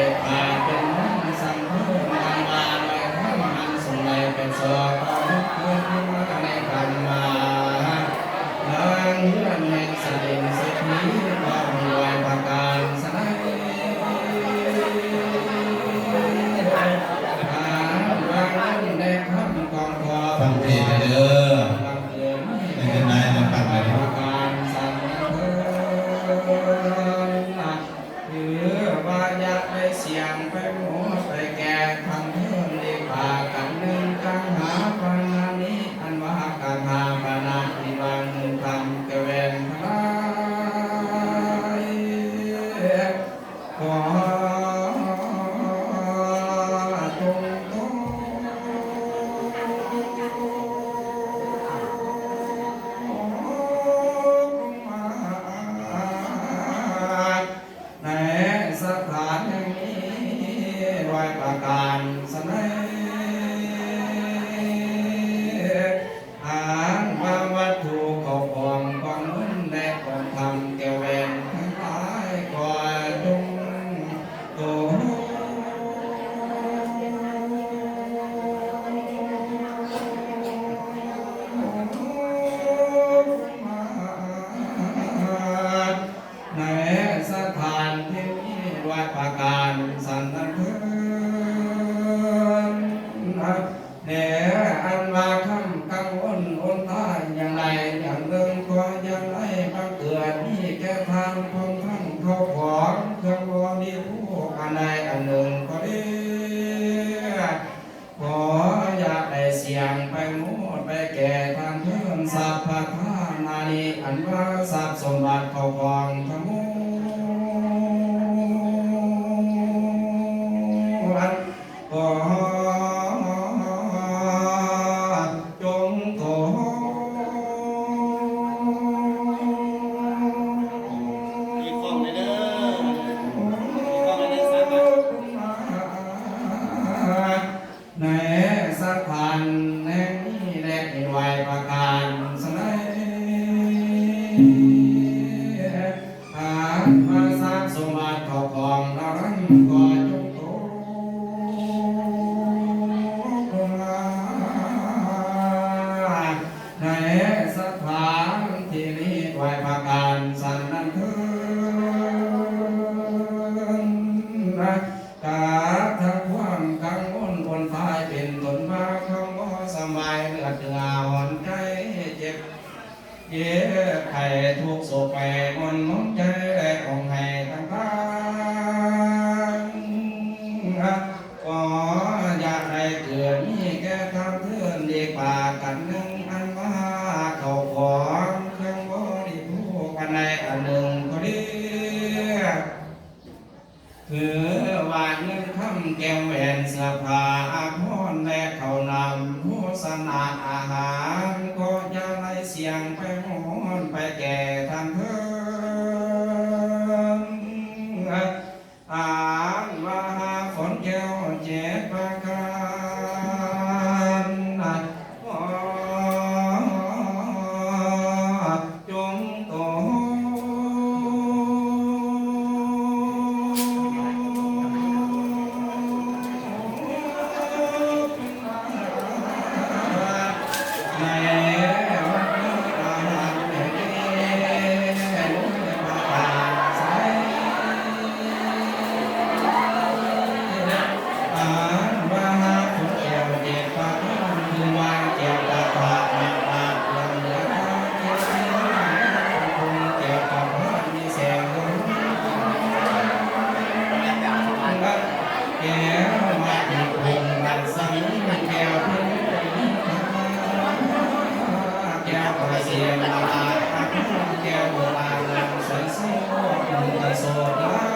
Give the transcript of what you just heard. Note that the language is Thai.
กบาเป็นน้ำสังเพิ่มทางบาลอยข้ามหันส่งไหลเป็นสอบต่อทุกเพื่อนที่มาในกรรมมาลางเลื่อนแห่งเสด็จเศรษฐีความรวยประการสนายได้คำกองคอฟังเพลงเด้อในกันนายในปักในประการสันเพิ่นหรือว่าอยากได้เสียงไปหมูไปแก่ทำเพิ่มดีกว่ากันหนึ่งกังหาปานานี้อันว่ากังหาปานาที่วางทำเกเวนทลายขอจงโตในสถานแห่งนี้ไว้ประการสนัยหางมาวัตถุของของก่อนมุ่นและก่อนทำแก้วแหวนทั้งหลายก่อนจงโตในสถานที่นี้ไว้ประการสันติเพื่อนเดี๋ยวอันว่าคำกังวลอนตายอย่างไรอย่างเดิมก็อย่างไรบังเกิดนี่แก่ทางของท่านเขาของเครื่องบริโภคอันใดอันหนึ่งก็ดีขออย่าได้เสียงไปหมดไปแก่ทางเพื่อนสัพพะทานานีอันว่าทรัพย์สมบัติเขาของทั้งหมดขอจงโตมีของเลยเด้อมีของเลยเด้อสามารถในสถานแห่งนี้และในวัยประการสนัยหากมาสร้างสมบัติเขาของเรานั้นก็จงโตในสถานที่นี้ไว้ประการสันนันเถิดกาทั้งความกังวลบนท้ายเป็นตนมาคำว่าสมัยเลือดเดือดอ่อนใจเจ็บเย็บไข่ทุกโศกไปมนมใจและองค์ให้ตั้งตาขออย่าให้เกิดมีแก่ทำเพื่อนดีกว่ากันหนึ่งอันว่าเขาของเครื่องบริโภคอันใดอันหนึ่งก็ดีคือว่าเงินคำแก้วแหวนเสื้อผ้าอาภรณ์และเขานำโฆษณาอาหารก็อย่าได้เสียงไปหอนไปแก่ทำเพื่อนอ่านว่าฝนแก้วเจ็ดประการจงโตในวัดนี้อาหารแห่งนี้ประการใสอาว่าฝนแก้วเจ็ดประการคือวางแก้วตาตามาตาเลื่อนเลือเจ็ดสีคงแก้วตาพระมีแสงดวงแก้วมาอีกคงบัดสังแก้วเพื่อนแก้วกระเสียงลาแก้วโบราณใส่เสื้อโสด